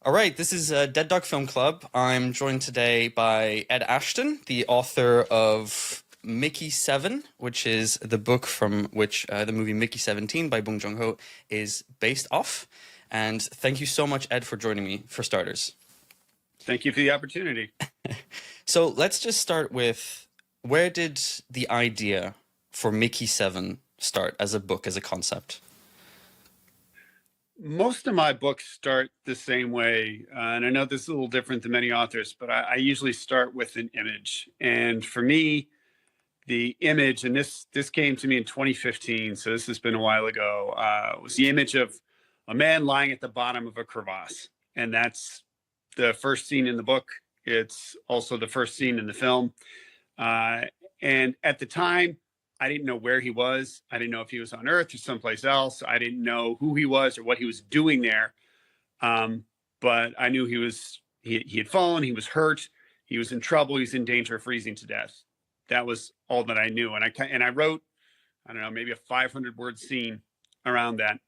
All right, this is Dead Dog Film Club. I'm joined today by Ed Ashton, the author of Mickey 7, which is the book from which the movie Mickey 17 by Bong Joon-ho is based off. And thank you so much, Ed, for joining me, for starters. Thank you for the opportunity. So let's just start with, where did the idea for Mickey 7 start as a book, as a concept? Most of my books start the same way, and I know this is a little different than many authors, but I usually start with an image. And for me, the image, and this came to me in 2015, so this has been a while ago, was the image of a man lying at the bottom of a crevasse, and that's the first scene in the book. It's also the first scene in the film. Uh, and at the time, I didn't know where he was. I didn't know if he was on Earth or someplace else. I didn't know who he was or what he was doing there. But I knew he had fallen. He was hurt. He was in trouble. He was in danger of freezing to death. That was all that I knew. And I wrote, I don't know, maybe a 500-word scene around that,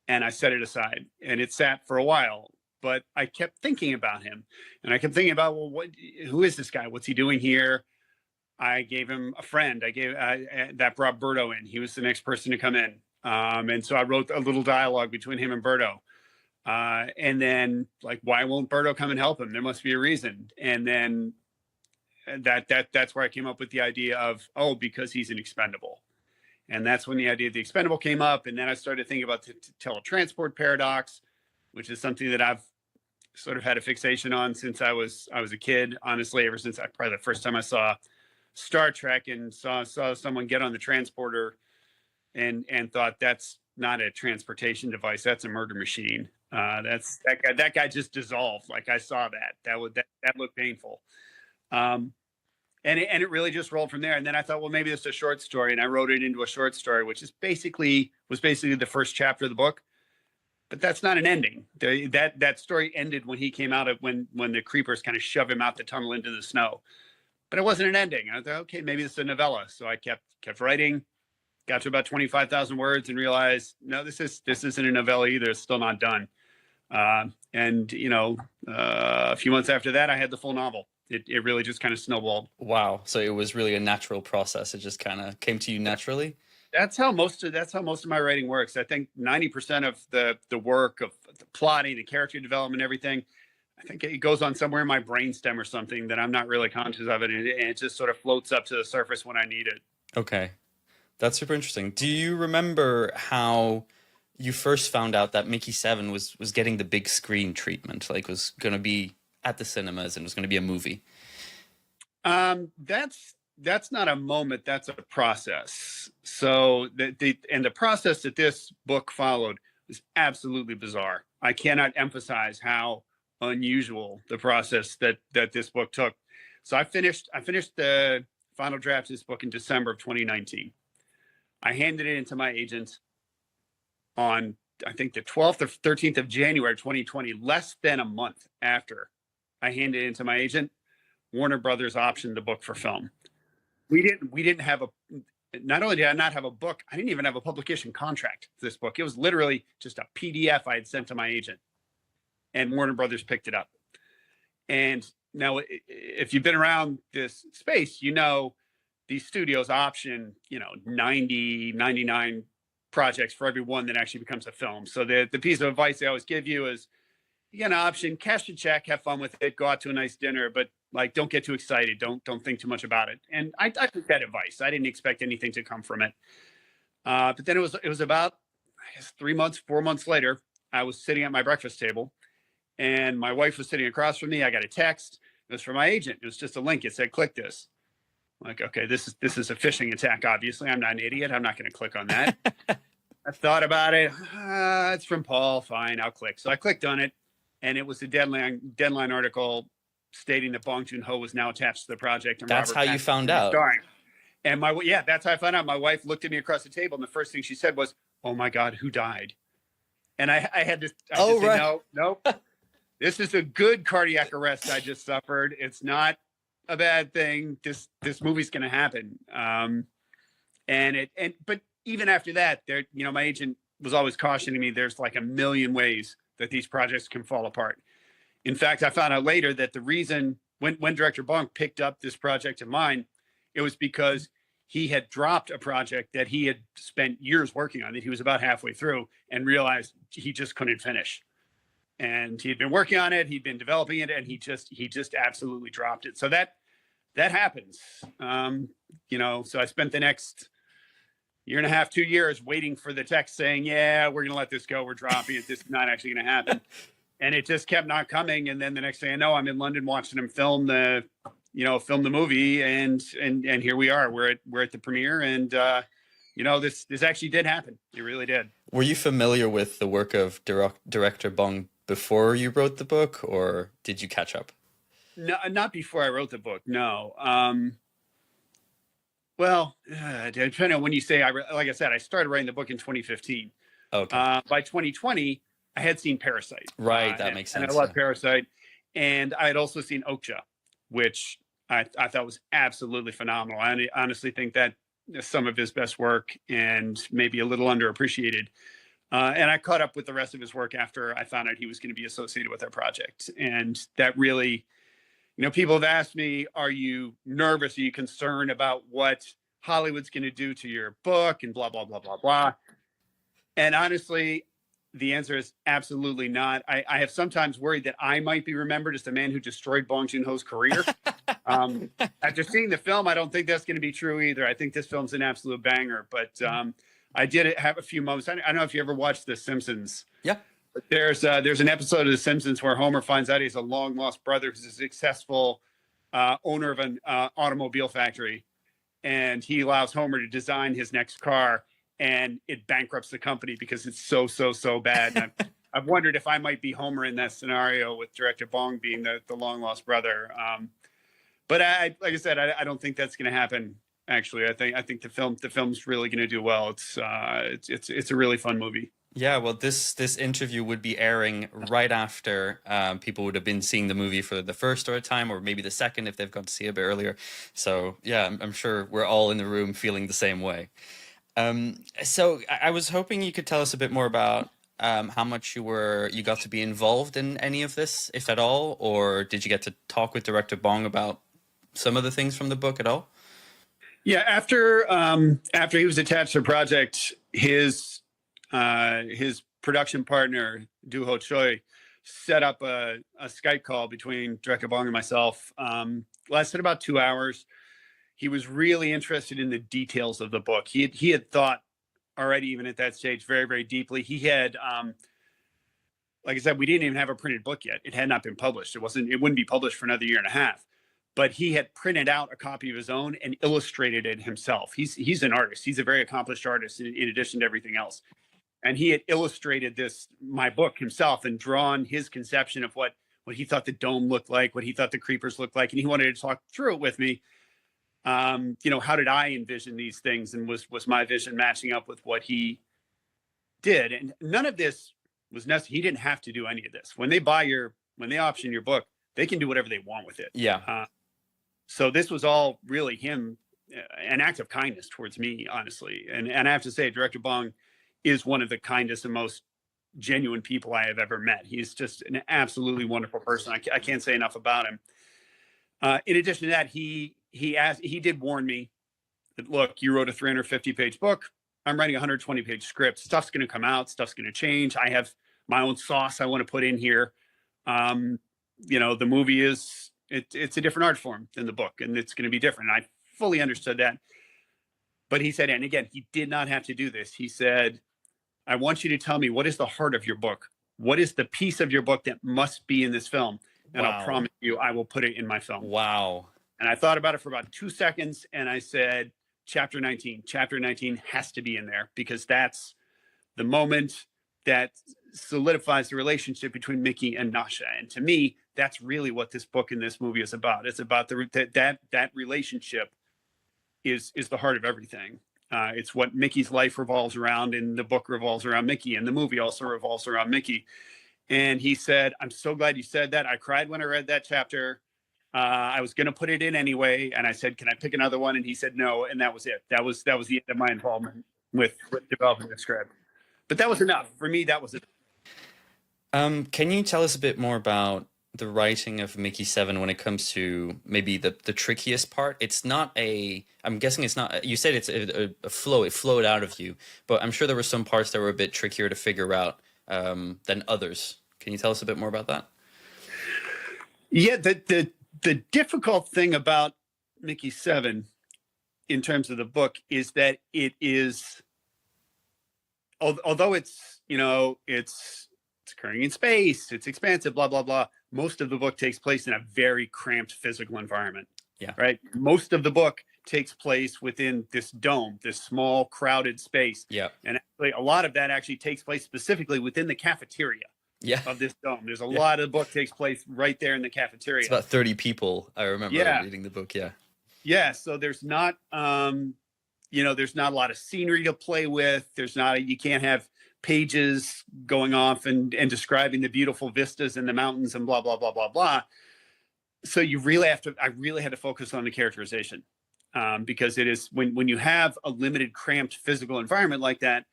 and I set it aside. And it sat for a while. But I kept thinking about him, and I kept thinking about, well, who is this guy? What's he doing here? I gave him a friend. I gave that brought Berto in. He was the next person to come in, and so I wrote a little dialogue between him and Berto. And then, like, why won't Berto come and help him? There must be a reason. And then that's where I came up with the idea of, oh, because he's an expendable. And that's when the idea of the expendable came up. And then I started thinking about the teletransport paradox, which is something that I've sort of had a fixation on since I was a kid. Honestly, ever since probably the first time I saw Star Trek and saw someone get on the transporter and thought, that's not a transportation device, that's a murder machine. That guy just dissolved. Like, I saw that looked painful. And it really just rolled from there. And then I thought, well, maybe this is a short story, and I wrote it into a short story, which was basically the first chapter of the book. But that's not an ending. That story ended when he came out of when the creepers kind of shove him out the tunnel into the snow. But it wasn't an ending. I thought, okay, maybe this is a novella. So I kept writing, got to about 25,000 words, and realized, no, this isn't a novella either. It's still not done. And a few months after that, I had the full novel. It really just kind of snowballed. Wow. So it was really a natural process. It just kind of came to you naturally. That's how most of my writing works. I think 90% of the work of the plotting, the character development, everything, I think it goes on somewhere in my brainstem or something that I'm not really conscious of it, and it just sort of floats up to the surface when I need it. Okay. That's super interesting. Do you remember how you first found out that Mickey 7 was getting the big screen treatment, like was going to be at the cinemas and was going to be a movie? That's not a moment. That's a process. So the process that this book followed was absolutely bizarre. I cannot emphasize how unusual the process that this book took. So I finished the final draft of this book in December of 2019. I handed it into my agent on, I think, the 12th or 13th of January 2020, less than a month after I handed it into my agent. Warner Brothers optioned the book for film. We didn't have not only did I not have a book, I didn't even have a publication contract for this book. It was literally just a PDF I had sent to my agent, and Warner Brothers picked it up. And now, if you've been around this space, these studios option, 90, 99 projects for every one that actually becomes a film. So the piece of advice they always give you is, you get an option, cash the check, have fun with it, go out to a nice dinner, but like, don't get too excited. Don't think too much about it. And I took that advice. I didn't expect anything to come from it. But then it was about, I guess, 4 months later, I was sitting at my breakfast table, and my wife was sitting across from me. I got a text. It was from my agent. It was just a link. It said, click this. I'm like, okay, this is a phishing attack. Obviously, I'm not an idiot. I'm not going to click on that. I thought about it. It's from Paul. Fine, I'll click. So I clicked on it, and it was a deadline article stating that Bong Joon-ho was now attached to the project. And That's Robert how you Pattinson found was out. starring. And that's how I found out. My wife looked at me across the table, and the first thing she said was, "Oh my God, who died?" And I had to, Oh, say, right. no, this is a good cardiac arrest I just suffered. It's not a bad thing. This movie's going to happen. But even after that, my agent was always cautioning me, there's like a million ways that these projects can fall apart. In fact, I found out later that the reason when director Bong picked up this project of mine, it was because he had dropped a project that he had spent years working on, that he was about halfway through, and realized he just couldn't finish. And he had been working on it, he'd been developing it, and he just absolutely dropped it. So that happens. So I spent the next year and a half, 2 years waiting for the text saying, yeah, we're going to let this go. We're dropping it. This is not actually going to happen. And it just kept not coming. And then the next thing I know, I'm in London watching him film the movie. And here we are. We're at the premiere. And, this actually did happen. It really did. Were you familiar with the work of director Bong before you wrote the book, or did you catch up? No, not before I wrote the book. No. Depending on when you say, like I said, I started writing the book in 2015. Okay. By 2020, I had seen Parasite. Right, that makes sense. And I love Parasite. And I had also seen Okja, which I thought was absolutely phenomenal. I honestly think that some of his best work, and maybe a little underappreciated. And I caught up with the rest of his work after I found out he was going to be associated with our project. And that really... people have asked me, are you nervous? Are you concerned about what Hollywood's going to do to your book and blah, blah, blah, blah, blah. And honestly, the answer is absolutely not. I have sometimes worried that I might be remembered as the man who destroyed Bong Joon-ho's career. After seeing the film, I don't think that's going to be true either. I think this film's an absolute banger. But I did have a few moments. I don't know if you ever watched The Simpsons. Yeah. There's an episode of The Simpsons where Homer finds out he's a long lost brother who's a successful owner of an automobile factory, and he allows Homer to design his next car, and it bankrupts the company because it's so bad. And I've wondered if I might be Homer in that scenario with director Bong being the long lost brother. But like I said, I don't think that's going to happen. Actually, I think the film's really going to do well. It's a really fun movie. Yeah, well, this interview would be airing right after people would have been seeing the movie for the first time, or maybe the second if they've got to see it a bit earlier. So yeah, I'm sure we're all in the room feeling the same way. So I was hoping you could tell us a bit more about how much you got to be involved in any of this, if at all, or did you get to talk with director Bong about some of the things from the book at all? Yeah, after he was attached to the project, his production partner, Joon-ho Choi, set up a Skype call between director Bong and myself. Lasted about 2 hours. He was really interested in the details of the book. He had thought already, even at that stage, very, very deeply. He had, like I said, we didn't even have a printed book yet. It had not been published. It wouldn't be published for another year and a half. But he had printed out a copy of his own and illustrated it himself. He's an artist. He's a very accomplished artist in addition to everything else. And he had illustrated my book himself, and drawn his conception of what he thought the dome looked like, what he thought the creepers looked like. And he wanted to talk through it with me. How did I envision these things? And was my vision matching up with what he did? And none of this was necessary. He didn't have to do any of this. When they option your book, they can do whatever they want with it. Yeah. So this was all really him, an act of kindness towards me, honestly. And I have to say, director Bong is one of the kindest and most genuine people I have ever met. He's just an absolutely wonderful person. I can't say enough about him. In addition to that, he did warn me that, look, you wrote a 350-page book. I'm writing a 120-page script. Stuff's going to come out. Stuff's going to change. I have my own sauce I want to put in here. The movie it's a different art form than the book, and it's going to be different. I fully understood that. But he said, and again, he did not have to do this. He said, I want you to tell me, what is the heart of your book? What is the piece of your book that must be in this film? And Wow. I'll promise you, I will put it in my film. Wow. And I thought about it for about 2 seconds, and I said, chapter 19. Chapter 19 has to be in there, because that's the moment that solidifies the relationship between Mickey and Nasha. And to me, that's really what this book and this movie is about. It's about that relationship is the heart of everything. It's what Mickey's life revolves around, and the book revolves around Mickey, and the movie also revolves around Mickey. And he said, I'm so glad you said that. I cried when I read that chapter. I was going to put it in anyway. And I said, can I pick another one? And he said, no. And that was it. That was the end of my involvement with developing the script. But that was enough. For me, that was it. Can you tell us a bit more about the writing of Mickey 7 when it comes to maybe the trickiest part? It's not I'm guessing it's not, you said it's a flow, it flowed out of you, but I'm sure there were some parts that were a bit trickier to figure out than others. Can you tell us a bit more about that? Yeah, the difficult thing about Mickey 7 in terms of the book is that it is, although it's, it's occurring in space, it's expansive, blah, blah, blah. Most of the book takes place in a very cramped physical environment. Yeah. Right. Most of the book takes place within this dome, this small crowded space. Yeah. And actually, a lot of that actually takes place specifically within the cafeteria. Yeah. Of this dome. There's a lot of the book takes place right there in the cafeteria. It's about 30 people. I remember reading the book. Yeah. Yeah. So there's not, there's not a lot of scenery to play with. You can't have pages going off and describing the beautiful vistas and the mountains and blah, blah, blah, blah, blah. So I really had to focus on the characterization because it is when you have a limited, cramped physical environment like that,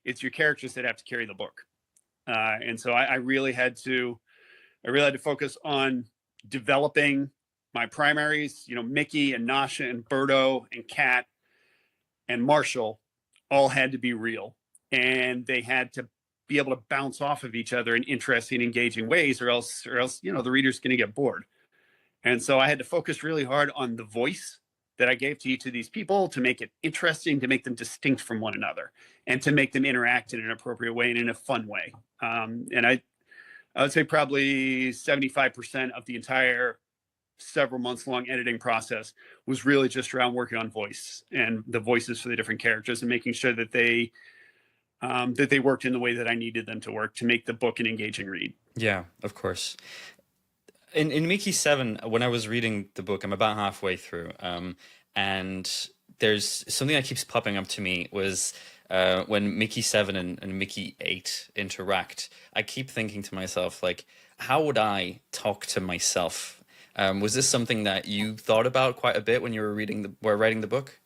it's your characters that have to carry the book. And so I really had to focus on developing my primaries, Mickey and Nasha and Berto and Kat and Marshall all had to be real, and they had to be able to bounce off of each other in interesting, engaging ways, or else, the reader's going to get bored. And so I had to focus really hard on the voice that I gave to each of these people to make it interesting, to make them distinct from one another, and to make them interact in an appropriate way and in a fun way. And I would say probably 75% of the entire several months long editing process was really just around working on voice and the voices for the different characters and making sure that they worked in the way that I needed them to work to make the book an engaging read. Yeah, of course. In Mickey 7, when I was reading the book, I'm about halfway through, and there's something that keeps popping up to me was when Mickey 7 and Mickey 8 interact. I keep thinking to myself, like, how would I talk to myself? Was this something that you thought about quite a bit when you were writing the book?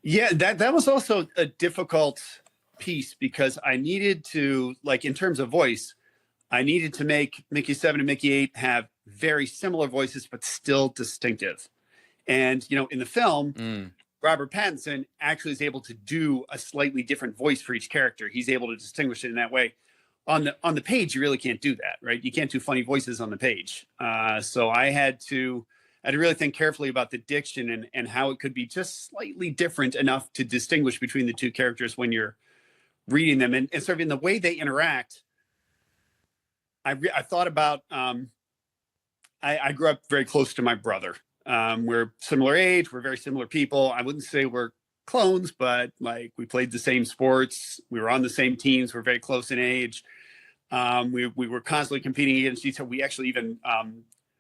Yeah, that was also a difficult piece because I needed to, like, in terms of voice, I needed to make Mickey 7 and Mickey 8 have very similar voices, but still distinctive. And, in the film, Robert Pattinson actually is able to do a slightly different voice for each character. He's able to distinguish it in that way. On the page, you really can't do that, right? You can't do funny voices on the page. So I had to really think carefully about the diction and how it could be just slightly different enough to distinguish between the two characters when you're reading them. And sort of in the way they interact, I thought about, I grew up very close to my brother. We're similar age. We're very similar people. I wouldn't say we're clones, but like we played the same sports. We were on the same teams. We're very close in age. We were constantly competing against each other. We actually even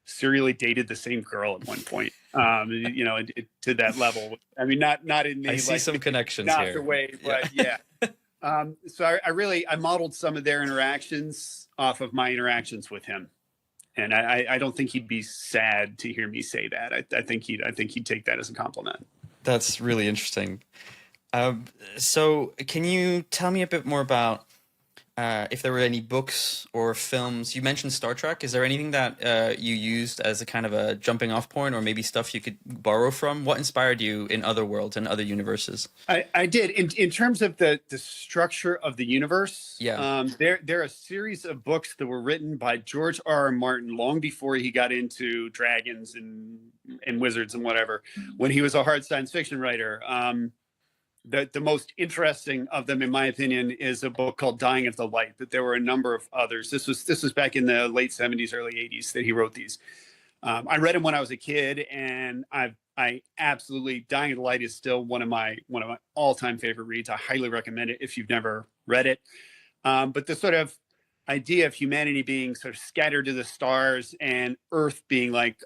serially dated the same girl at one point, to that level. I mean, not in the, I see some connections not here. the way, but yeah. So I modeled some of their interactions off of my interactions with him. And I don't think he'd be sad to hear me say that. I think he'd take that as a compliment. That's really interesting. So can you tell me a bit more about if there were any books or films? You mentioned Star Trek. Is there anything that you used as a kind of a jumping off point, or maybe stuff you could borrow from? What inspired you in other worlds and other universes? I did. In terms of the structure of the universe, there are a series of books that were written by George R.R. Martin long before he got into dragons and wizards and whatever, when he was a hard science fiction writer. The most interesting of them, in my opinion, is a book called Dying of the Light, but there were a number of others. This was back in the late 70s, early 80s that he wrote these. I read them when I was a kid, and I absolutely, Dying of the Light is still one of my all-time favorite reads. I highly recommend it if you've never read it. But the sort of idea of humanity being sort of scattered to the stars and Earth being like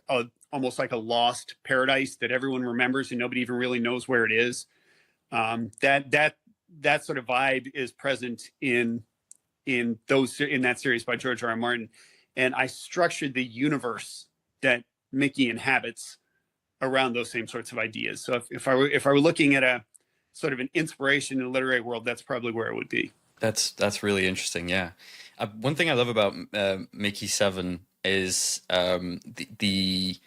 almost like a lost paradise that everyone remembers and nobody even really knows where it is. That sort of vibe is present in that series by George R.R. Martin, and I structured the universe that Mickey inhabits around those same sorts of ideas. So if I were looking at a sort of an inspiration in the literary world, that's probably where it would be. That's really interesting. Yeah, one thing I love about Mickey 7 is the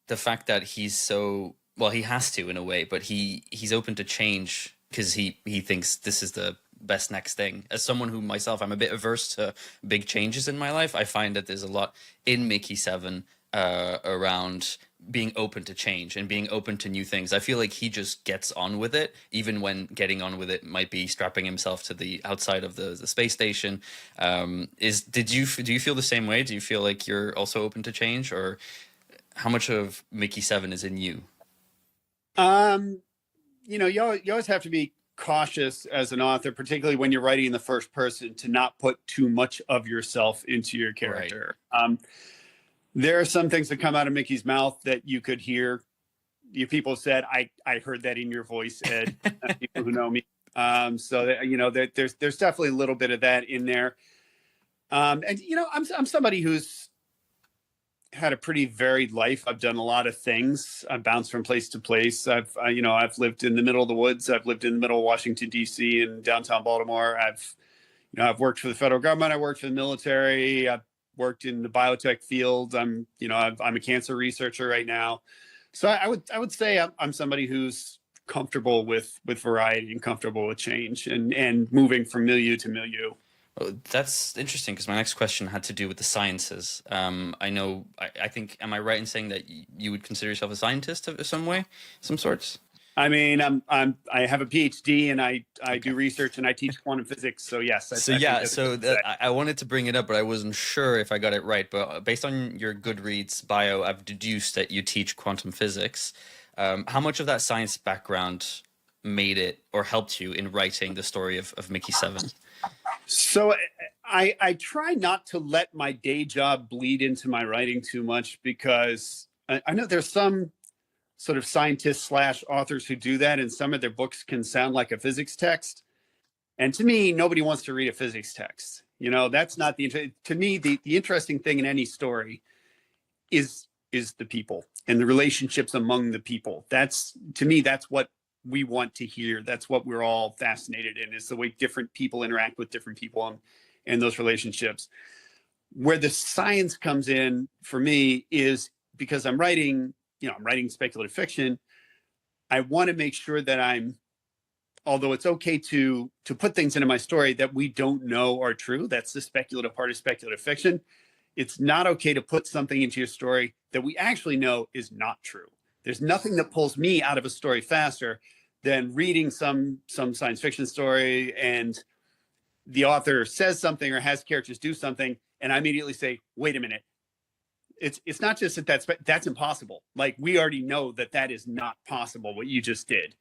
fact that he's so well, he has to in a way, but he's open to change because he thinks this is the best next thing. As someone who myself, I'm a bit averse to big changes in my life. I find that there's a lot in Mickey 7 around being open to change and being open to new things. I feel like he just gets on with it, even when getting on with it might be strapping himself to the outside of the space station. Do you feel the same way? Do you feel like you're also open to change, or how much of Mickey 7 is in you? You always have to be cautious as an author, particularly when you're writing in the first person, to not put too much of yourself into your character. Right. There are some things that come out of Mickey's mouth that you could hear. You people said, I heard that in your voice, Ed. People who know me. So that, there's definitely a little bit of that in there. And I'm somebody who's had a pretty varied life. I've done a lot of things. I've bounced from place to place. I've lived in the middle of the woods. I've lived in the middle of Washington, D.C. and downtown Baltimore. I've worked for the federal government. I worked for the military. I've worked in the biotech field. I'm a cancer researcher right now. So I would say I'm somebody who's comfortable with variety and comfortable with change and moving from milieu to milieu. Oh, that's interesting, because my next question had to do with the sciences. I think, am I right in saying that you would consider yourself a scientist of some way, some sorts? I mean, I have a PhD and I do research and I teach quantum physics. So yes. I wanted to bring it up, but I wasn't sure if I got it right. But based on your Goodreads bio, I've deduced that you teach quantum physics. How much of that science background made it or helped you in writing the story of Mickey 7? So I try not to let my day job bleed into my writing too much, because I know there's some sort of scientists / authors who do that, and some of their books can sound like a physics text. And to me, nobody wants to read a physics text. That's not to me, the interesting thing in any story is the people and the relationships among the people. To me, that's what we want to hear. That's what we're all fascinated in, is the way different people interact with different people and those relationships. Where the science comes in for me is because I'm writing speculative fiction. I want to make sure that although it's okay to put things into my story that we don't know are true, that's the speculative part of speculative fiction. It's not okay to put something into your story that we actually know is not true. There's nothing that pulls me out of a story faster than reading some science fiction story and the author says something or has characters do something, and I immediately say, wait a minute. It's not just that's impossible. Like, we already know that is not possible, what you just did.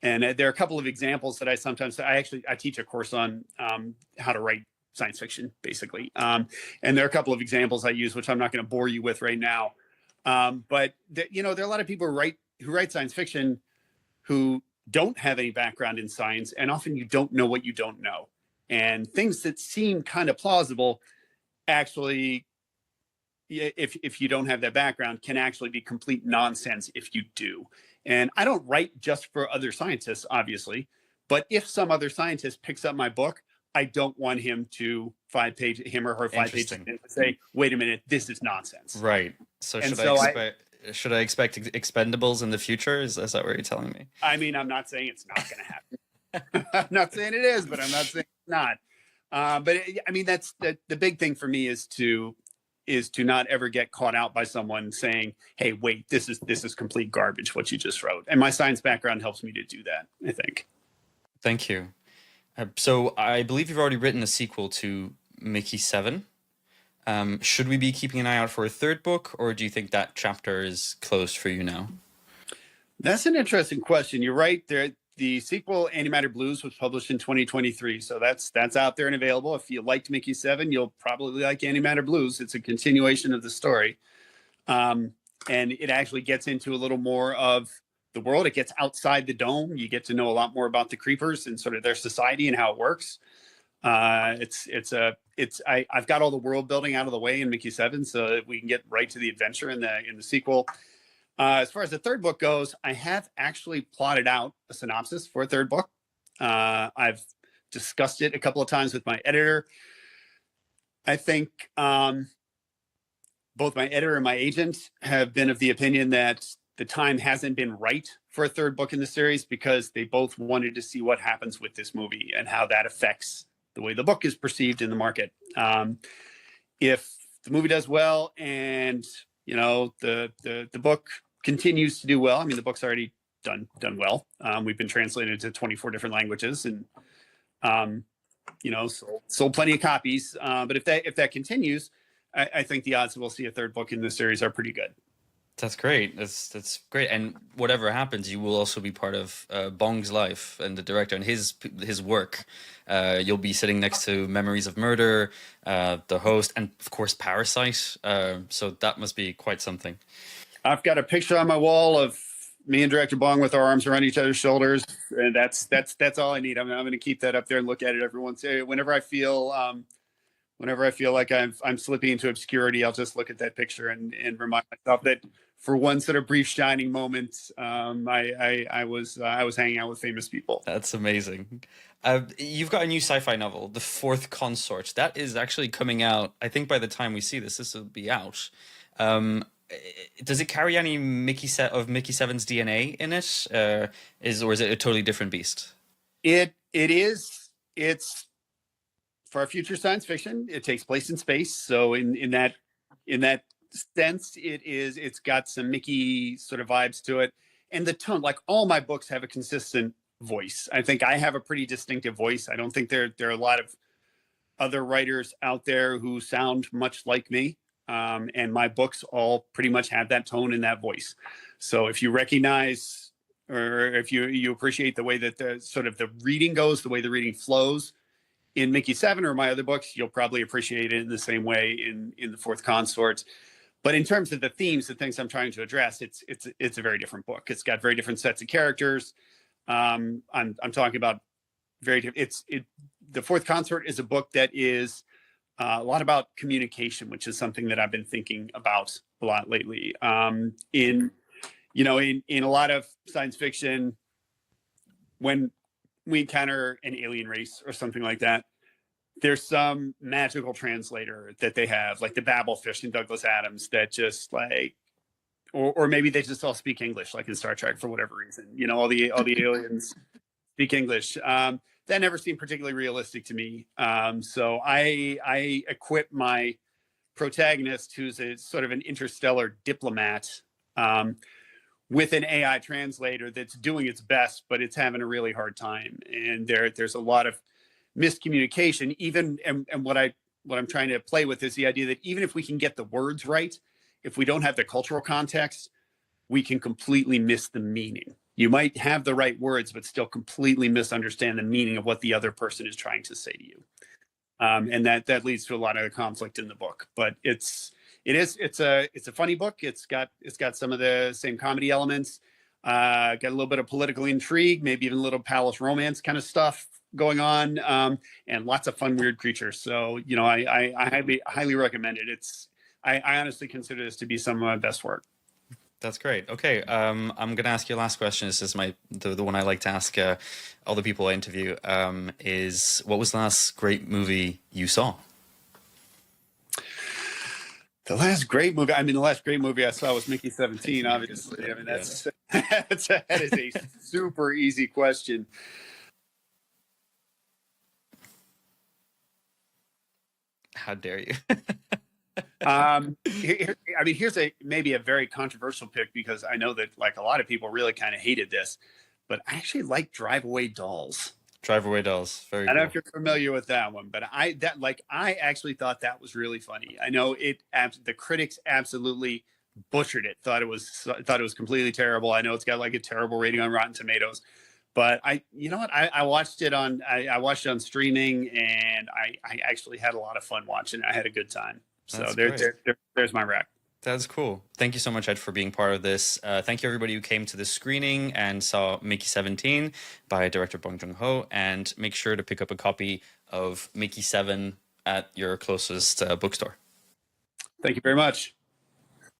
And there are a couple of examples that I teach a course on how to write science fiction, basically. And there are a couple of examples I use, which I'm not going to bore you with right now. But there are a lot of people who write science fiction who don't have any background in science, and often you don't know what you don't know. And things that seem kind of plausible, actually, if you don't have that background, can actually be complete nonsense if you do. And I don't write just for other scientists, obviously, but if some other scientist picks up my book, I don't want him or her 5 pages in to say, wait a minute, this is nonsense. Right. So should I expect Expendables in the future? Is that what you're telling me? I mean, I'm not saying it's not going to happen. I'm not saying it is, but I'm not saying it's not. But I mean, that's the big thing for me is to not ever get caught out by someone saying, hey, wait, this is complete garbage, what you just wrote. And my science background helps me to do that, I think. Thank you. So I believe you've already written a sequel to Mickey 7. Should we be keeping an eye out for a third book, or do you think that chapter is closed for you now? That's an interesting question. You're right. The sequel, Antimatter Blues, was published in 2023. So that's out there and available. If you liked Mickey 7, you'll probably like Antimatter Blues. It's a continuation of the story. And it actually gets into a little more of the world. It gets outside the dome. You get to know a lot more about the creepers and sort of their society and how it works. I've got all the world building out of the way in Mickey 7 so that we can get right to the adventure in the sequel. As far as the third book goes, I have actually plotted out a synopsis for a third book. I've discussed it a couple of times with my editor. I think both my editor and my agent have been of the opinion that the time hasn't been right for a third book in the series, because they both wanted to see what happens with this movie and how that affects the way the book is perceived in the market. If the movie does well and the book continues to do well, I mean, the book's already done well. We've been translated into 24 different languages and sold plenty of copies. But if that continues, I think the odds that we'll see a third book in this series are pretty good. That's great. That's great. And whatever happens, you will also be part of Bong's life and the director and his work. You'll be sitting next to Memories of Murder, The Host, and of course Parasite. So that must be quite something. I've got a picture on my wall of me and director Bong with our arms around each other's shoulders, and that's all I need. I'm going to keep that up there and look at it every once. Whenever I feel like I'm slipping into obscurity, I'll just look at that picture and remind myself that for one sort of brief shining moment, I was hanging out with famous people. That's amazing. You've got a new sci-fi novel, The Fourth Consort. That is actually coming out. I think by the time we see this will be out. Does it carry any Mickey7's DNA in it? Or is it a totally different beast? It is. It's for our future science fiction. It takes place in space, so in that sense, it's got some Mickey sort of vibes to it, and the tone. Like all my books have a consistent voice. I think I have a pretty distinctive voice. I don't think there are a lot of other writers out there who sound much like me. And my books all pretty much have that tone and that voice. So if you recognize, or if you appreciate the way that the sort of the reading goes, the way the reading flows in Mickey7 or my other books, you'll probably appreciate it in the same way in The Fourth Consort. But in terms of the themes, the things I'm trying to address, it's a very different book. It's got very different sets of characters. I'm talking about very different. The Fourth Consort is a book that is a lot about communication, which is something that I've been thinking about a lot lately. In a lot of science fiction, when we encounter an alien race or something like that, there's some magical translator that they have, like the Babelfish in Douglas Adams, that just or maybe they just all speak English, like in Star Trek for whatever reason. All the aliens speak English. That never seemed particularly realistic to me. So I equip my protagonist, who's a sort of an interstellar diplomat, with an AI translator that's doing its best, but it's having a really hard time. And there's a lot of miscommunication. And what I'm trying to play with is the idea that even if we can get the words right, if we don't have the cultural context, we can completely miss the meaning. You might have the right words, but still completely misunderstand the meaning of what the other person is trying to say to you. And that leads to a lot of the conflict in the book. But it's a funny book. It's got some of the same comedy elements. Got a little bit of political intrigue, maybe even a little palace romance kind of stuff going on, and lots of fun, weird creatures. So I highly recommend it. I honestly consider this to be some of my best work. That's great. Okay, I'm going to ask you a last question. This is the one I like to ask all the people I interview. Is what was the last great movie you saw? The last great movie I saw was Mickey-17, obviously. I mean, that is a super easy question. How dare you? Here's maybe a very controversial pick, because I know that like a lot of people really kind of hated this, but I actually like Drive Away Dolls. Drive Away Dolls. Very. I don't know if you're familiar with that one, but I actually thought that was really funny. I know the critics absolutely butchered it. Thought it was completely terrible. I know it's got like a terrible rating on Rotten Tomatoes, but I watched it on streaming, and I actually had a lot of fun watching it. I had a good time. So there's my rec. That's cool. Thank you so much, Ed, for being part of this. Thank you, everybody who came to this screening and saw Mickey-17 by director Bong Joon-ho. And make sure to pick up a copy of Mickey-7 at your closest bookstore. Thank you very much.